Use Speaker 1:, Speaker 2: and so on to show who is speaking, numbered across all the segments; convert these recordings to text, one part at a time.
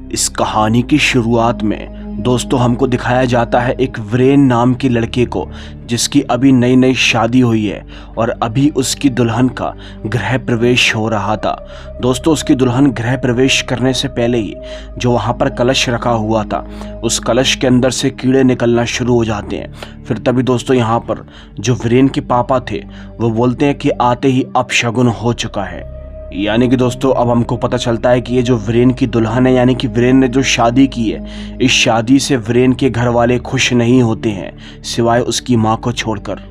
Speaker 1: इस कहानी की शुरुआत में दोस्तों हमको दिखाया जाता है एक वीरेन नाम के लड़के को, जिसकी अभी नई नई शादी हुई है और अभी उसकी दुल्हन का गृह प्रवेश हो रहा था। दोस्तों उसकी दुल्हन गृह प्रवेश करने से पहले ही जो वहाँ पर कलश रखा हुआ था, उस कलश के अंदर से कीड़े निकलना शुरू हो जाते हैं। फिर तभी दोस्तों यहाँ पर जो वीरेन के पापा थे वो बोलते हैं कि आते ही अपशगुन हो चुका है। यानी कि दोस्तों अब हमको पता चलता है कि ये जो वीरेन की दुल्हन है, यानी कि वीरेन ने जो शादी की है, इस शादी से वीरेन के घर वाले खुश नहीं होते हैं सिवाय उसकी माँ को छोड़कर,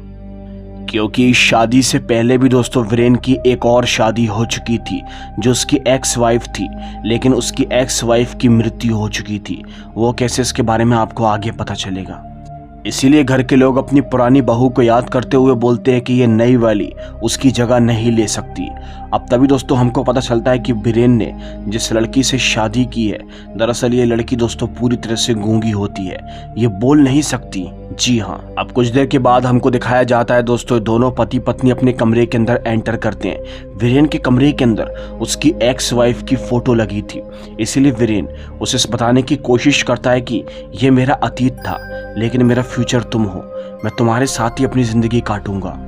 Speaker 1: क्योंकि इस शादी से पहले भी दोस्तों वीरेन की एक और शादी हो चुकी थी जो उसकी एक्स वाइफ थी, लेकिन उसकी एक्स वाइफ की मृत्यु हो चुकी थी। वो कैसे, इसके बारे में आपको आगे पता चलेगा। इसीलिए घर के लोग अपनी पुरानी बहू को याद करते हुए बोलते हैं कि ये नई वाली उसकी जगह नहीं ले सकती। अब तभी दोस्तों हमको पता चलता है कि वीरेन ने जिस लड़की से शादी की है, दरअसल ये लड़की दोस्तों पूरी तरह से गूंगी होती है, ये बोल नहीं सकती। जी हाँ। अब कुछ देर के बाद हमको दिखाया जाता है दोस्तों दोनों पति पत्नी अपने कमरे के अंदर एंटर करते हैं। वीरेन के कमरे के अंदर उसकी एक्स वाइफ की फोटो लगी थी, इसीलिए वीरेन उसे बताने की कोशिश करता है कि ये मेरा अतीत था लेकिन मेरा फ्यूचर तुम हो, मैं तुम्हारे साथ ही अपनी जिंदगी काटूंगा।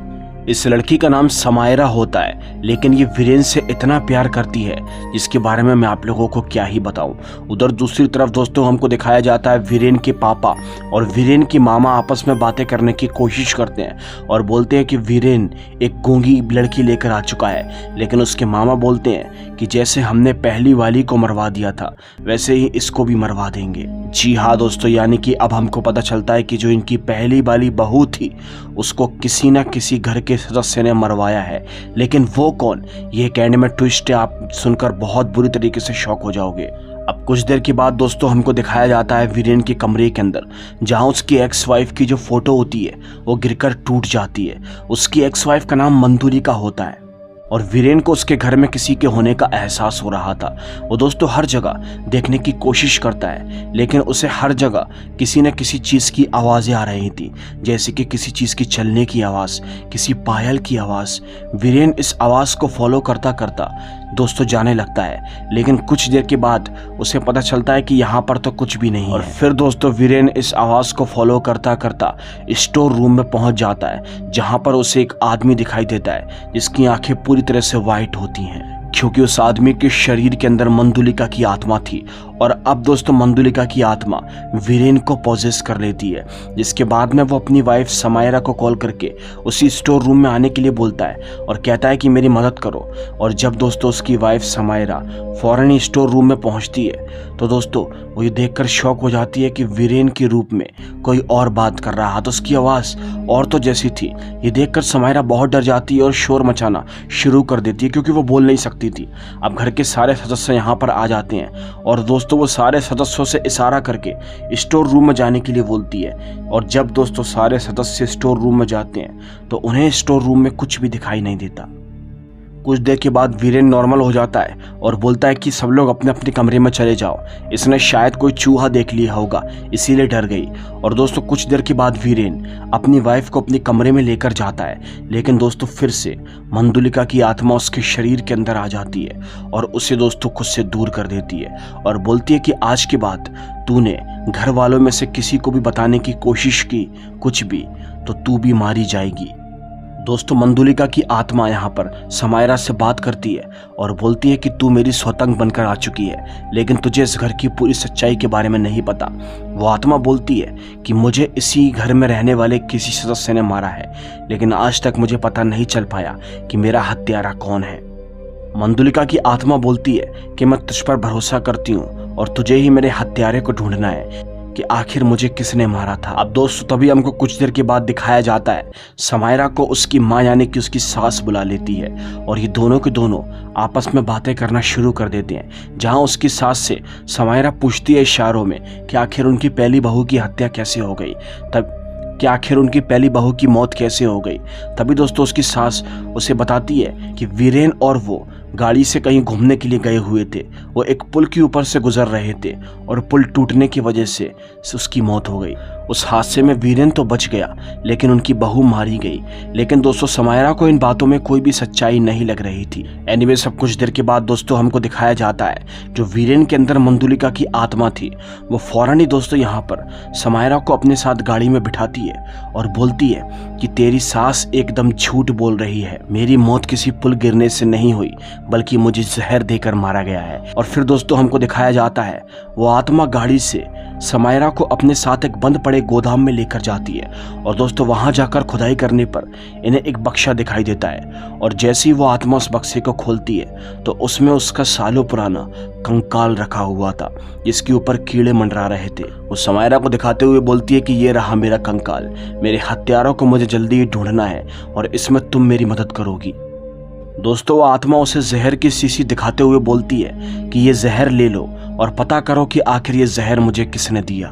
Speaker 1: इस लड़की का नाम समायरा होता है, लेकिन ये वीरेन से इतना प्यार करती है जिसके बारे में मैं आप लोगों को क्या ही बताऊं। उधर दूसरी तरफ दोस्तों हमको दिखाया जाता है वीरेन के पापा और वीरेन की मामा आपस में बातें करने की कोशिश करते हैं और बोलते हैं कि वीरेन एक गूंगी लड़की लेकर आ चुका है, लेकिन उसके मामा बोलते हैं कि जैसे हमने पहली वाली को मरवा दिया था वैसे ही इसको भी मरवा देंगे। जी हाँ दोस्तों, यानी कि अब हमको पता चलता है कि जो इनकी पहली वाली बहू थी उसको किसी न किसी घर के सदस्य ने मरवाया है, लेकिन वो कौन, ये कहने में ट्विस्ट है, आप सुनकर बहुत बुरी तरीके से शॉक हो जाओगे। अब कुछ देर के बाद दोस्तों हमको दिखाया जाता है वीरेन के कमरे के अंदर, जहां उसकी एक्स वाइफ की जो फोटो होती है वो गिरकर टूट जाती है। उसकी एक्स वाइफ का नाम मंदुलिका होता है और वीरेन को उसके घर में किसी के होने का एहसास हो रहा था। वो दोस्तों हर जगह देखने की कोशिश करता है, लेकिन उसे हर जगह किसी न किसी चीज़ की आवाज़ें आ रही थी, जैसे कि किसी चीज़ की चलने की आवाज़, किसी पायल की आवाज़। वीरेन इस आवाज़ को फॉलो करता करता दोस्तों जाने लगता है, लेकिन कुछ देर के बाद उसे पता चलता है कि यहाँ पर तो कुछ भी नहीं है। और फिर दोस्तों वीरेन इस आवाज़ को फॉलो करता करता स्टोर रूम में पहुँच जाता है, जहाँ पर उसे एक आदमी दिखाई देता है जिसकी आंखें पूरी तरह से वाइट होती हैं, क्योंकि उस आदमी के शरीर के अंदर मंदुलिका की आत्मा थी। और अब दोस्तों मंदुलिका की आत्मा वीरेन को पॉजेस कर लेती है, जिसके बाद में वो अपनी वाइफ समायरा को कॉल करके उसी स्टोर रूम में आने के लिए बोलता है और कहता है कि मेरी मदद करो। और जब दोस्तों उसकी वाइफ समायरा फौरन ही स्टोर रूम में पहुंचती है तो दोस्तों वो ये देखकर शॉक हो जाती है कि वीरेन के रूप में कोई और बात कर रहा था। उसकी आवाज़ और तो जैसी थी, ये देखकर समायरा बहुत डर जाती है और शोर मचाना शुरू कर देती है, क्योंकि वो बोल नहीं सकती थी। अब घर के सारे सदस्य यहाँ पर आ जाते हैं और दोस्तों वो सारे सदस्यों से इशारा करके स्टोर रूम में जाने के लिए बोलती है। और जब दोस्तों सारे सदस्य स्टोर रूम में जाते हैं तो उन्हें स्टोर रूम में कुछ भी दिखाई नहीं देता। कुछ देर के बाद वीरेन नॉर्मल हो जाता है और बोलता है कि सब लोग अपने अपने कमरे में चले जाओ, इसने शायद कोई चूहा देख लिया होगा इसीलिए डर गई। और दोस्तों कुछ देर के बाद वीरेन अपनी वाइफ को अपने कमरे में लेकर जाता है, लेकिन दोस्तों फिर से मंदुलिका की आत्मा उसके शरीर के अंदर आ जाती है और उसे दोस्तों खुद से दूर कर देती है और बोलती है कि आज के बाद तूने घर वालों में से किसी को भी बताने की कोशिश की कुछ भी तो तू भी मारी जाएगी। दोस्तों मंदुलिका की आत्मा यहाँ पर समायरा से बात करती है और बोलती है कि तू मेरी स्वतंत्र बनकर आ चुकी है, लेकिन तुझे इस घर की पूरी सच्चाई के बारे में नहीं पता। वो आत्मा बोलती है कि मुझे इसी घर में रहने वाले किसी सदस्य ने मारा है, लेकिन आज तक मुझे पता नहीं चल पाया कि मेरा हत्यारा कौन है। मंदुलिका की आत्मा बोलती है कि मैं तुझ पर भरोसा करती हूँ और तुझे ही मेरे हत्यारे को ढूंढना है कि आखिर मुझे किसने मारा था। अब दोस्तों तभी हमको कुछ देर के बाद दिखाया जाता है समायरा को उसकी माँ यानी कि उसकी सास बुला लेती है और ये दोनों के दोनों आपस में बातें करना शुरू कर देते हैं, जहाँ उसकी सास से समायरा पूछती है इशारों में कि आखिर उनकी पहली बहू की हत्या कैसे हो गई, तब कि आखिर उनकी पहली बहू की मौत कैसे हो गई। तभी दोस्तों उसकी सास उसे बताती है कि वीरेन और वो गाड़ी से कहीं घूमने के लिए गए हुए थे, वो एक पुल के ऊपर से गुजर रहे थे और पुल टूटने की वजह से उसकी मौत हो गई। उस हादसे में वीरेन तो बच गया लेकिन उनकी बहू मारी गई। लेकिन दोस्तों समायरा को इन बातों में कोई भी सच्चाई नहीं लग रही थी। एनीवे सब कुछ देर के बाद दोस्तों हमको दिखाया जाता है जो वीरेन के अंदर मंदुलिका की आत्मा थी वो फौरन ही दोस्तों यहाँ पर समायरा को अपने साथ गाड़ी में बिठाती है और बोलती है कि तेरी सास एकदम झूठ बोल रही है, मेरी मौत किसी पुल गिरने से नहीं हुई बल्कि मुझे जहर देकर मारा गया है। और फिर दोस्तों हमको दिखाया जाता है वो आत्मा गाड़ी से समायरा को अपने साथ एक बंद पड़े गोदाम में लेकर जाती है और दोस्तों वहां जाकर खुदाई करने पर इन्हें एक बक्सा दिखाई देता है और जैसे ही वो आत्मा उस बक्से को खोलती है तो उसमें उसका सालों पुराना कंकाल रखा हुआ था जिसके ऊपर कीड़े मंडरा रहे थे। वो समायरा को दिखाते हुए बोलती है कि ये रहा मेरा कंकाल, मेरे हत्यारों को मुझे जल्दी ही ढूंढना है और इसमें तुम मेरी मदद करोगी। दोस्तों वो आत्मा उसे जहर की शीशी दिखाते हुए बोलती है कि ये जहर ले लो और पता करो कि आखिर ये जहर मुझे किसने दिया।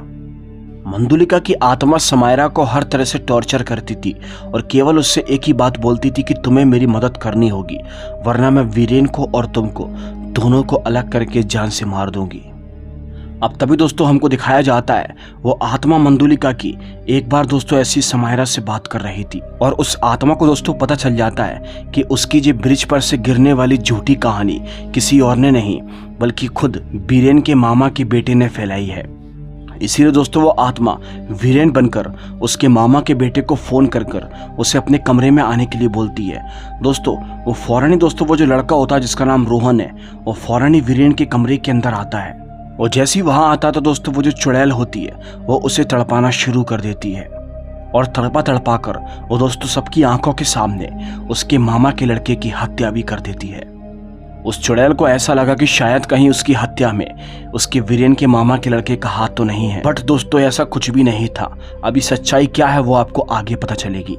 Speaker 1: मंदुलिका की आत्मा समायरा को हर तरह से टॉर्चर करती थी और केवल उससे एक ही बात बोलती थी कि तुम्हें मेरी मदद करनी होगी वरना मैं वीरेन को और तुमको दोनों को अलग करके जान से मार दूंगी। अब तभी दोस्तों हमको दिखाया जाता है वो आत्मा मंदुलिका की एक बार दोस्तों ऐसी समायरा से बात कर रही थी और उस आत्मा को दोस्तों पता चल जाता है कि उसकी जो ब्रिज पर से गिरने वाली झूठी कहानी किसी और ने नहीं बल्कि खुद वीरेन के मामा के बेटे ने फैलाई है। इसीलिए दोस्तों वो आत्मा वीरेन बनकर उसके मामा के बेटे को फोन कर उसे अपने कमरे में आने के लिए बोलती है। दोस्तों वो फौरन ही दोस्तों वो जो लड़का होता है जिसका नाम रोहन है वो फौरन ही वीरेन के कमरे के अंदर आता है और जैसे ही वहां आता तो दोस्तों वो जो चुड़ैल होती है वो उसे तड़पाना शुरू कर देती है और तड़पा कर वो दोस्तों सबकी आंखों के सामने उसके मामा के लड़के की हत्या भी कर देती है। उस चुड़ैल को ऐसा लगा कि शायद कहीं उसकी हत्या में उसके वीरेन के मामा के लड़के का हाथ तो नहीं है, बट दोस्तों ऐसा कुछ भी नहीं था। अभी सच्चाई क्या है वो आपको आगे पता चलेगी।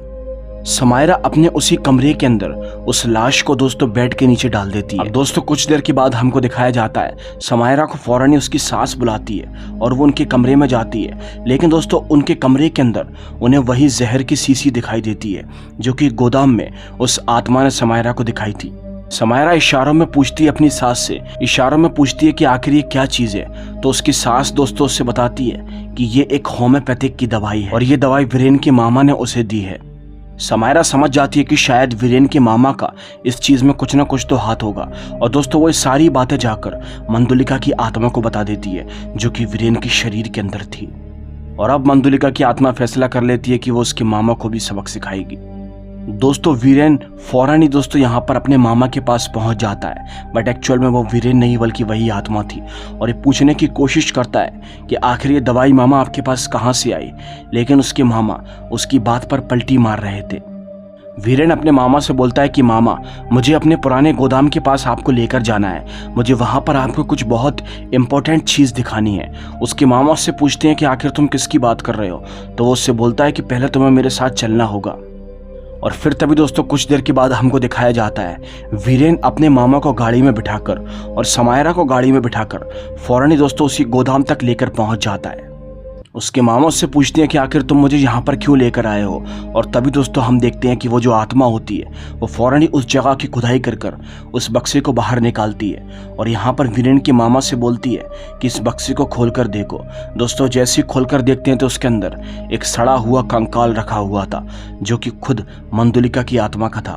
Speaker 1: समायरा अपने उसी कमरे के अंदर उस लाश को दोस्तों बेड के नीचे डाल देती है। अब दोस्तों कुछ देर के बाद हमको दिखाया जाता है समायरा को फौरन ही उसकी सास बुलाती है और वो उनके कमरे में जाती है। लेकिन दोस्तों उनके कमरे के अंदर उन्हें वही जहर की शीशी दिखाई देती है जो कि गोदाम में उस आत्मा ने समायरा को दिखाई थी। समायरा इशारों में पूछती है अपनी सास से, इशारों में पूछती है कि आखिर ये क्या चीज है। तो उसकी सास दोस्तों उससे बताती है कि ये एक होम्योपैथिक की दवाई है और ये दवाई वीरेन के मामा ने उसे दी है। समायरा समझ जाती है कि शायद वीरेन के मामा का इस चीज में कुछ ना कुछ तो हाथ होगा और दोस्तों वो सारी बातें जाकर मंदुलिका की आत्मा को बता देती है जो कि वीरेन के शरीर के अंदर थी। और अब मंदुलिका की आत्मा फैसला कर लेती है कि वो उसके मामा को भी सबक सिखाएगी। दोस्तों वीरेन फौरन ही दोस्तों यहाँ पर अपने मामा के पास पहुंच जाता है, बट एक्चुअल में वो वीरेन नहीं बल्कि वही आत्मा थी और ये पूछने की कोशिश करता है कि आखिर ये दवाई मामा आपके पास कहाँ से आई। लेकिन उसके मामा उसकी बात पर पलटी मार रहे थे। वीरेन अपने मामा से बोलता है कि मामा मुझे अपने पुराने गोदाम के पास आपको लेकर जाना है, मुझे वहाँ पर आपको कुछ बहुत इंपॉर्टेंट चीज़ दिखानी है। उसके मामा उससे पूछते हैं कि आखिर तुम किसकी बात कर रहे हो। तो वो उससे बोलता है कि पहले तुम्हें मेरे साथ चलना होगा। और फिर तभी दोस्तों कुछ देर के बाद हमको दिखाया जाता है वीरेन अपने मामा को गाड़ी में बिठाकर और समायरा को गाड़ी में बिठाकर फौरन ही दोस्तों उसी गोदाम तक लेकर पहुंच जाता है। उसके मामा उससे पूछते हैं कि आखिर तुम मुझे यहाँ पर क्यों लेकर आए हो। और तभी दोस्तों हम देखते हैं कि वो जो आत्मा होती है वो फौरन ही उस जगह की खुदाई कर उस बक्से को बाहर निकालती है और यहाँ पर वीरेन के मामा से बोलती है कि इस बक्से को खोल कर देखो। दोस्तों जैसे ही खोल कर देखते हैं तो उसके अंदर एक सड़ा हुआ कंकाल रखा हुआ था जो कि खुद मंदुलिका की आत्मा का था।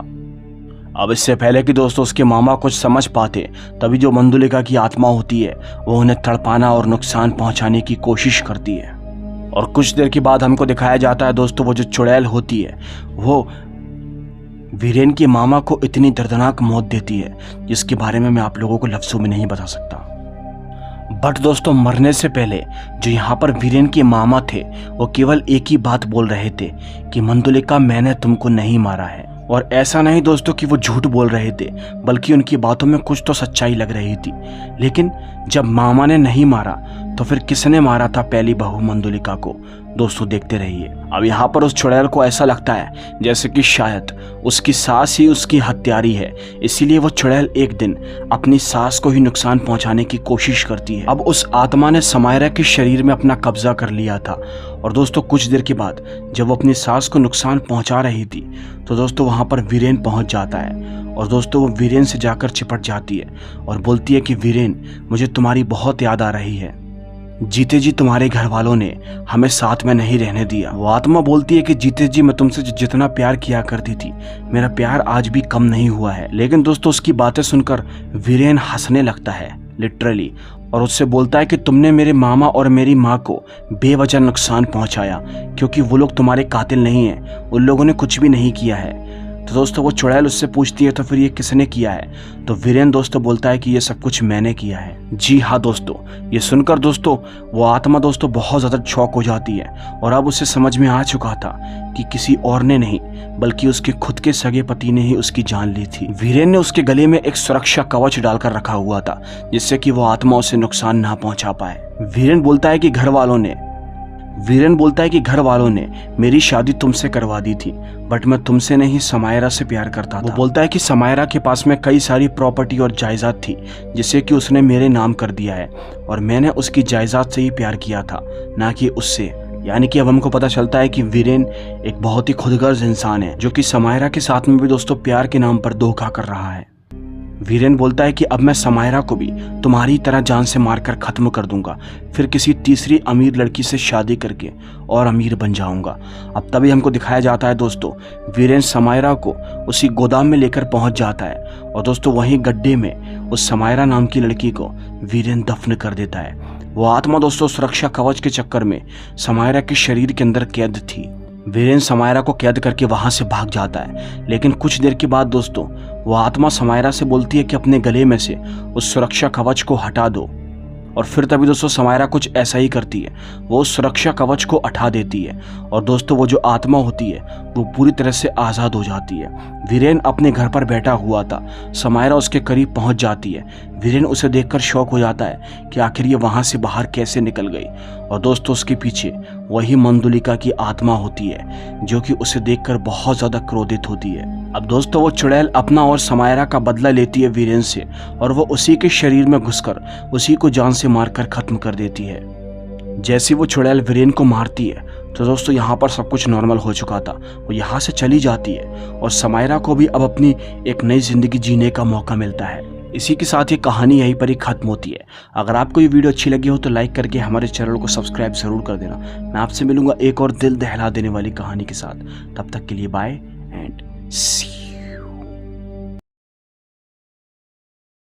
Speaker 1: अब इससे पहले कि दोस्तों उसके मामा कुछ समझ पाते तभी जो मंदुलिका की आत्मा होती है वो उन्हें तड़पाना और नुकसान पहुंचाने की कोशिश करती है। और कुछ देर के बाद हमको दिखाया जाता है दोस्तों वो जो चुड़ैल होती है वो वीरेन के मामा को इतनी दर्दनाक मौत देती है जिसके बारे में मैं आप लोगों को लफ्जों में नहीं बता सकता। बट दोस्तों मरने से पहले जो यहाँ पर वीरेन के मामा थे वो केवल एक ही बात बोल रहे थे कि मंदुलिका मैंने तुमको नहीं मारा है। और ऐसा नहीं दोस्तों कि वो झूठ बोल रहे थे बल्कि उनकी बातों में कुछ तो सच्चाई लग रही थी। लेकिन जब मामा ने नहीं मारा तो फिर किसने मारा था पहली बहू मंदुलिका को। दोस्तों देखते रहिए। अब यहाँ पर उस चुड़ैल को ऐसा लगता है जैसे कि शायद उसकी सास ही उसकी हत्यारी है, इसीलिए वो चुड़ैल एक दिन अपनी सास को ही नुकसान पहुंचाने की कोशिश करती है। अब उस आत्मा ने समायरा के शरीर में अपना कब्जा कर लिया था और दोस्तों कुछ देर के बाद जब वो अपनी सास को नुकसान पहुंचा रही थी तो दोस्तों वहां पर वीरेन पहुंच जाता है और दोस्तों वो वीरेन से जाकर चिपट जाती है और बोलती है कि वीरेन मुझे तुम्हारी बहुत याद आ रही है। जीते जी तुम्हारे घर वालों ने हमें साथ में नहीं रहने दिया। वो आत्मा बोलती है कि जीते जी मैं तुमसे जितना प्यार किया करती थी, मेरा प्यार आज भी कम नहीं हुआ है। लेकिन दोस्तों उसकी बातें सुनकर वीरेन हंसने लगता है लिटरली, और उससे बोलता है कि तुमने मेरे मामा और मेरी माँ को बेवजह नुकसान पहुंचाया, क्योंकि वो लोग तुम्हारे कातिल नहीं हैं, उन लोगों ने कुछ भी नहीं किया है। तो दोस्तों वो चुड़ैल उससे पूछती है तो फिर ये किसने किया है? तो वीरेन दोस्तों बोलता है कि ये सब कुछ मैंने किया है। जी हाँ दोस्तों, ये सुनकर दोस्तों वो आत्मा दोस्तों बहुत ज़्यादा शॉक हो जाती है, और अब उसे समझ में आ चुका था कि किसी और ने नहीं बल्कि उसके खुद के सगे पति ने ही उसकी जान ली थी। वीरेन ने उसके गले में एक सुरक्षा कवच डालकर रखा हुआ था, जिससे कि वो आत्मा उसे नुकसान ना पहुंचा पाए। वीरेन बोलता है कि घर वालों ने मेरी शादी तुमसे करवा दी थी, बट मैं तुमसे नहीं समायरा से प्यार करता था। वो बोलता है कि समायरा के पास में कई सारी प्रॉपर्टी और जायदाद थी, जिसे कि उसने मेरे नाम कर दिया है, और मैंने उसकी जायदाद से ही प्यार किया था, ना कि उससे। यानी कि अब हमको पता चलता है कि वीरेन एक बहुत ही खुदगर्ज इंसान है, जो कि समायरा के साथ में भी दोस्तों प्यार के नाम पर धोखा कर रहा है। वीरेन बोलता है कि अब मैं समायरा को भी तुम्हारी तरह जान से मारकर खत्म कर दूंगा, फिर किसी तीसरी अमीर लड़की से शादी करके और अमीर बन जाऊंगा। अब तभी हमको दिखाया जाता है दोस्तों वीरेन समायरा को उसी गोदाम में लेकर पहुंच जाता है, और दोस्तों वहीं गड्ढे में उस समायरा नाम की लड़की को वीरेन दफन कर देता है। वो आत्मा दोस्तों सुरक्षा कवच के चक्कर में समायरा के शरीर के अंदर कैद थी। वीरेन समायरा को कैद करके वहां से भाग जाता है, लेकिन कुछ देर के बाद दोस्तों वो आत्मा समायरा से बोलती है कि अपने गले में से उस सुरक्षा कवच को हटा दो, और फिर तभी दोस्तों समायरा कुछ ऐसा ही करती है, वो उस सुरक्षा कवच को हटा देती है, और दोस्तों वो जो आत्मा होती है वो पूरी तरह से आज़ाद हो जाती है। वीरेन अपने घर पर बैठा हुआ था, समायरा उसके करीब पहुंच जाती है। वीरेन उसे देखकर शॉक हो जाता है कि आखिर ये वहां से बाहर कैसे निकल गई, और दोस्तों उसके पीछे वही मंदुलिका की आत्मा होती है, जो कि उसे देखकर बहुत ज़्यादा क्रोधित होती है। अब दोस्तों वो चुड़ैल अपना और समायरा का बदला लेती है वीरेन से, और वो उसी के शरीर में घुसकर उसी को जान से मारकर खत्म कर देती है। जैसे वो चुड़ैल वीरेन को मारती है तो दोस्तों यहाँ पर सब कुछ नॉर्मल हो चुका था, वो यहाँ से चली जाती है, और समायरा को भी अब अपनी एक नई जिंदगी जीने का मौका मिलता है। इसी के साथ ये कहानी यहीं पर ही खत्म होती है। अगर आपको ये वीडियो अच्छी लगी हो तो लाइक करके हमारे चैनल को सब्सक्राइब जरूर कर देना। मैं आपसे मिलूंगा एक और दिल दहला देने वाली कहानी के साथ। तब तक के लिए बाय एंड सी।